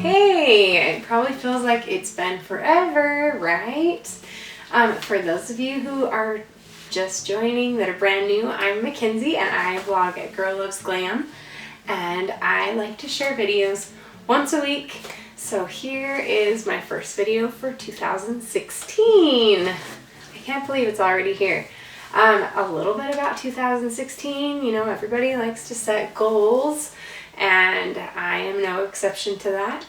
Hey, it probably feels like it's been forever, right? For those of you who are just joining that are brand new, I'm Mackenzie and I vlog at Girl Loves Glam, and I like to share videos once a week. So here is my first video for 2016. I can't believe it's already here. A little bit about 2016, you know, everybody likes to set goals, and I am no exception to that.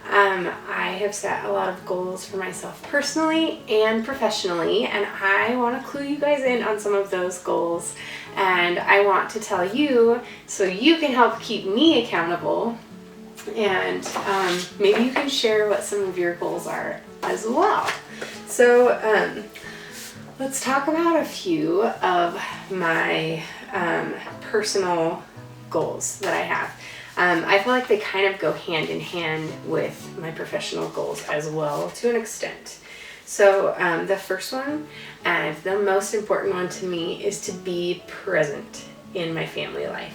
I have set a lot of goals for myself personally and professionally, and I want to clue you guys in on some of those goals, and I want to tell you so you can help keep me accountable, and maybe you can share what some of your goals are as well. So let's talk about a few of my personal goals that I have. I feel like they kind of go hand in hand with my professional goals as well, to an extent. So the first one, and the most important one to me, is to be present in my family life.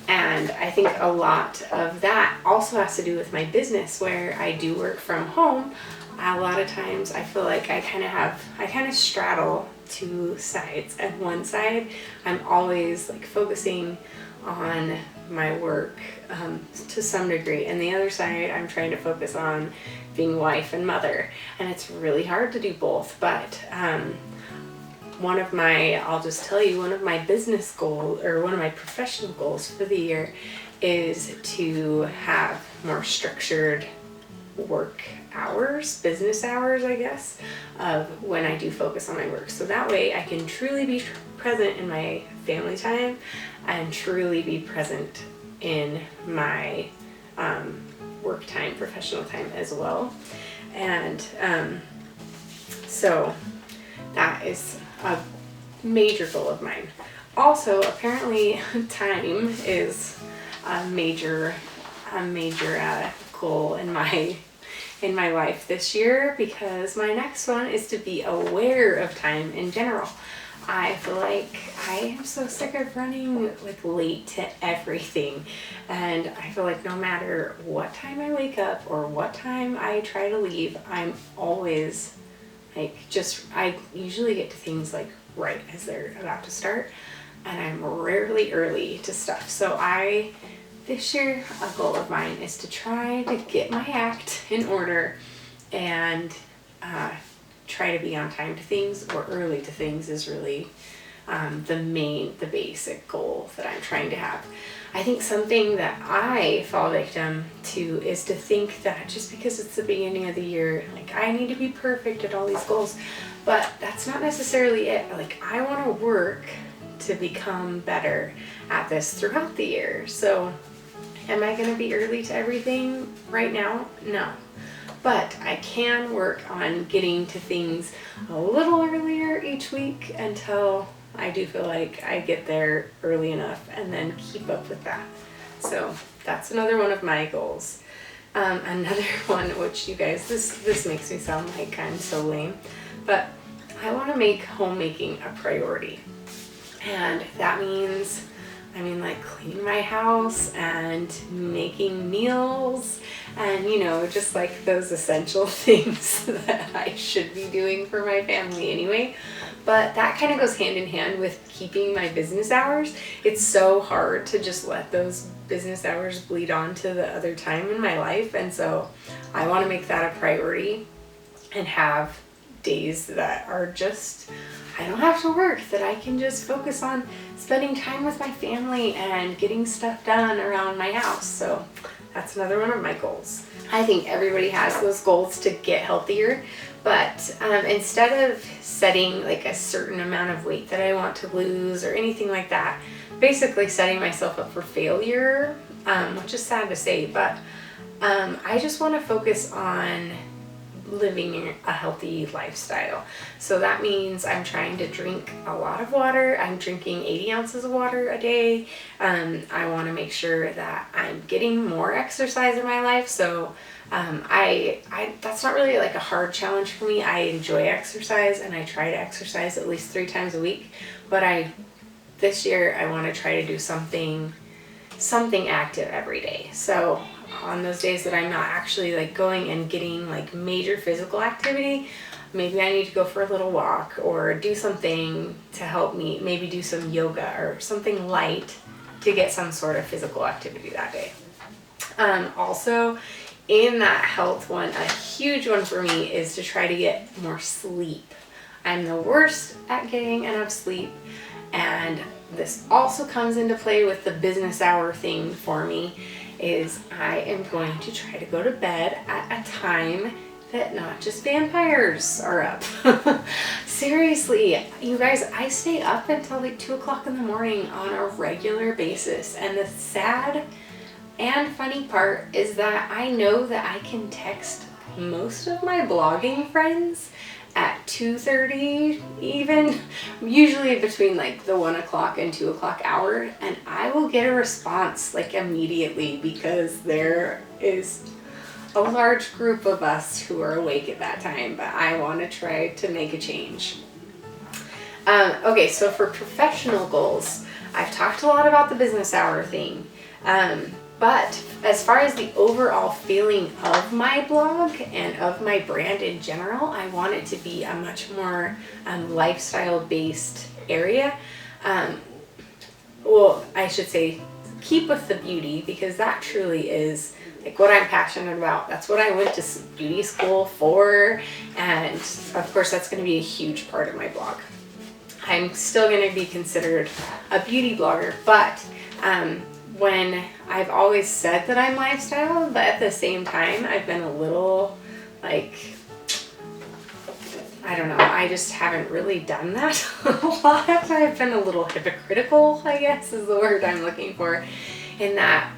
And I think a lot of that also has to do with my business, where I do work from home. A lot of times I feel like I kind of straddle two sides. And one side, I'm always like focusing on my work to some degree, and the other side I'm trying to focus on being wife and mother, and it's really hard to do both. But I'll just tell you, one of my business goals, or one of my professional goals for the year, is to have more structured work hours, business hours, I guess, of when I do focus on my work. So that way I can truly be present in my family time and truly be present in my work time, professional time as well. And so that is a major goal of mine. Also, apparently time is a major goal in my life this year, because my next one is to be aware of time in general. I feel like I am so sick of running like late to everything, and I feel like no matter what time I wake up or what time I try to leave, I'm always like I usually get to things like right as they're about to start, and I'm rarely early to stuff. So this year, a goal of mine is to try to get my act in order and try to be on time to things, or early to things is really the basic goal that I'm trying to have. I think something that I fall victim to is to think that just because it's the beginning of the year, like I need to be perfect at all these goals, but that's not necessarily it. Like I want to work to become better at this throughout the year. So am I going to be early to everything right now? No. But I can work on getting to things a little earlier each week until I do feel like I get there early enough, and then keep up with that. So that's another one of my goals. Another one, which you guys, this makes me sound like I'm so lame, but I want to make homemaking a priority. And that means like cleaning my house and making meals, and just like those essential things that I should be doing for my family anyway. But that kind of goes hand in hand with keeping my business hours. It's so hard to just let those business hours bleed on to the other time in my life, and so I want to make that a priority and have days that are just, I don't have to work, that I can just focus on spending time with my family and getting stuff done around my house. So that's another one of my goals. I think everybody has those goals to get healthier, but instead of setting like a certain amount of weight that I want to lose or anything like that, basically setting myself up for failure, which is sad to say, but I just want to focus on living a healthy lifestyle. So that means I'm trying to drink a lot of water. I'm drinking 80 ounces of water a day. I want to make sure that I'm getting more exercise in my life. So that's not really like a hard challenge for me. I enjoy exercise, and I try to exercise at least 3 times a week. But this year I want to try to do something active every day. So on those days that I'm not actually like going and getting like major physical activity, maybe I need to go for a little walk or do something to help me, maybe do some yoga or something light to get some sort of physical activity that day. Also, in that health one, a huge one for me is to try to get more sleep. I'm the worst at getting enough sleep, and this also comes into play with the business hour thing for me, is I am going to try to go to bed at a time that not just vampires are up. Seriously, you guys, I stay up until like 2 o'clock in the morning on a regular basis, and the sad and funny part is that I know that I can text most of my blogging friends at 2:30, even usually between like the 1 o'clock and 2 o'clock hour, and I will get a response like immediately because there is a large group of us who are awake at that time, but I want to try to make a change. Okay, so for professional goals, I've talked a lot about the business hour thing. But as far as the overall feeling of my blog and of my brand in general, I want it to be a much more lifestyle-based area. Well, I should say keep with the beauty, because that truly is like what I'm passionate about. That's what I went to beauty school for, and of course that's going to be a huge part of my blog. I'm still going to be considered a beauty blogger, but when I've always said that I'm lifestyle, but at the same time, I've been a little like, I don't know, I just haven't really done that a lot. I've been a little hypocritical, I guess is the word I'm looking for, in that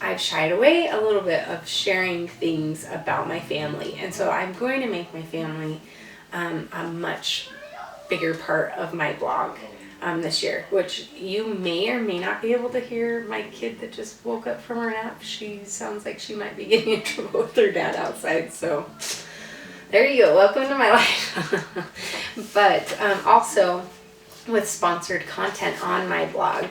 I've shied away a little bit of sharing things about my family. And so I'm going to make my family a much bigger part of my blog this year, which you may or may not be able to hear my kid that just woke up from her nap. She sounds like she might be getting in trouble with her dad outside, so there you go, welcome to my life. But also with sponsored content on my blog,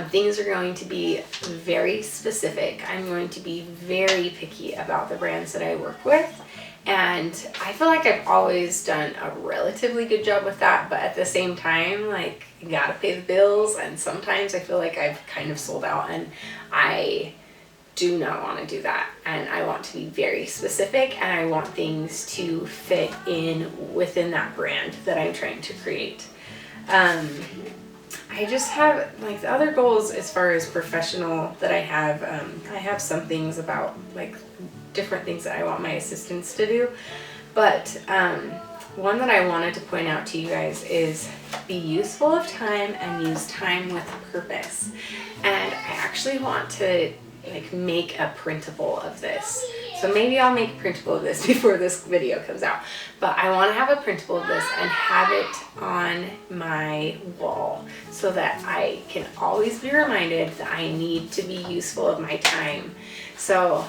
things are going to be very specific. I'm going to be very picky about the brands that I work with. And I feel like I've always done a relatively good job with that, but at the same time, like, you gotta pay the bills, and sometimes I feel like I've kind of sold out, and I do not want to do that. And I want to be very specific, and I want things to fit in within that brand that I'm trying to create. I just have, like, the other goals as far as professional that I have some things about, like, different things that I want my assistants to do, but one that I wanted to point out to you guys is be useful of time and use time with purpose. And I actually want to like make a printable of this. So maybe I'll make a printable of this before this video comes out, but I want to have a printable of this and have it on my wall so that I can always be reminded that I need to be useful of my time. So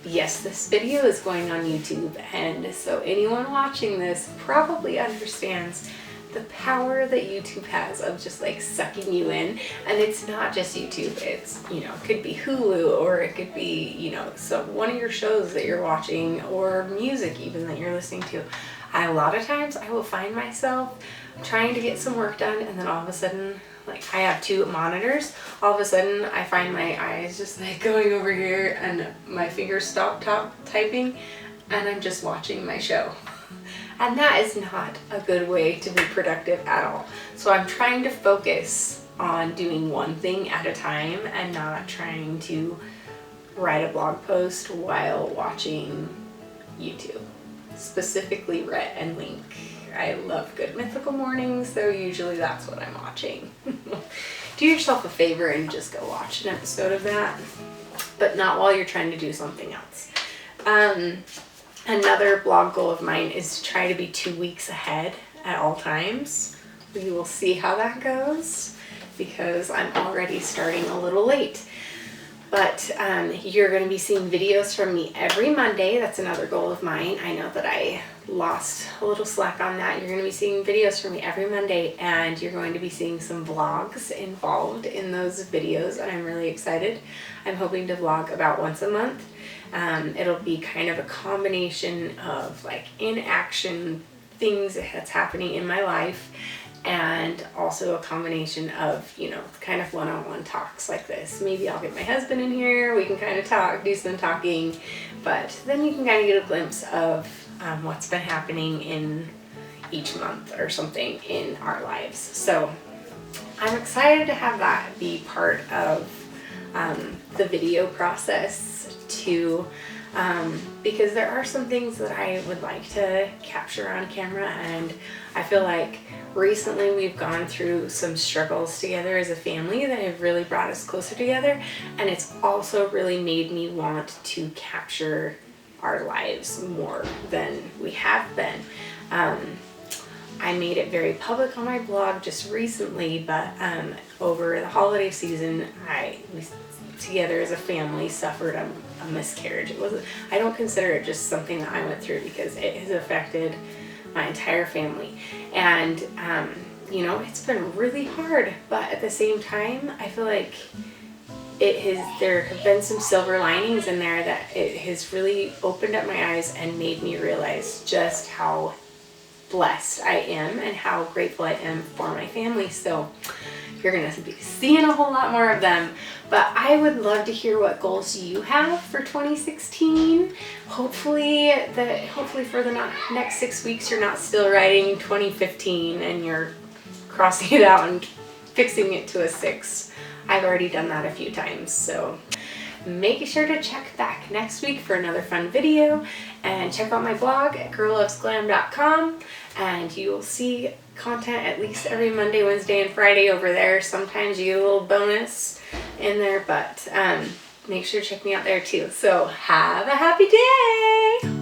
yes, this video is going on YouTube, and so anyone watching this probably understands the power that YouTube has of just like sucking you in. And it's not just YouTube, it's, you know, it could be Hulu, or it could be, you know, so one of your shows that you're watching, or music even that you're listening to. A lot of times I will find myself trying to get some work done, and then all of a sudden, like, I have 2 monitors, all of a sudden I find my eyes just like going over here and my fingers stop typing, and I'm just watching my show. And that is not a good way to be productive at all. So I'm trying to focus on doing one thing at a time and not trying to write a blog post while watching YouTube, specifically Rhett and Link. I love Good Mythical Mornings, so usually that's what I'm watching. Do yourself a favor and just go watch an episode of that, but not while you're trying to do something else. Another blog goal of mine is to try to be 2 weeks ahead at all times. We will see how that goes, because I'm already starting a little late. But you're going to be seeing videos from me every Monday. That's another goal of mine. I know that I lost a little slack on that. You're going to be seeing videos from me every Monday, and you're going to be seeing some vlogs involved in those videos, and I'm really excited. I'm hoping to vlog about once a month. It'll be kind of a combination of like in action things that's happening in my life, and also a combination of, you know, kind of one-on-one talks like this. Maybe I'll get my husband in here, we can kind of talk, do some talking, but then you can kind of get a glimpse of what's been happening in each month or something in our lives. So I'm excited to have that be part of the video process too, because there are some things that I would like to capture on camera, and I feel like recently we've gone through some struggles together as a family that have really brought us closer together, and it's also really made me want to capture our lives more than we have been. I made it very public on my blog just recently, but over the holiday season, we together as a family suffered a miscarriage. I don't consider it just something that I went through, because it has affected my entire family, and you know, it's been really hard, but at the same time I feel like there have been some silver linings in there, that it has really opened up my eyes and made me realize just how blessed I am and how grateful I am for my family. So you're gonna be seeing a whole lot more of them, but I would love to hear what goals you have for 2016. Hopefully for the next 6 weeks you're not still writing 2015 and you're crossing it out and fixing it to a 6. I've already done that a few times, so make sure to check back next week for another fun video, and check out my blog at girllovesglam.com, and you will see content at least every Monday, Wednesday, and Friday over there. Sometimes you get a little bonus in there, but make sure to check me out there too. So have a happy day!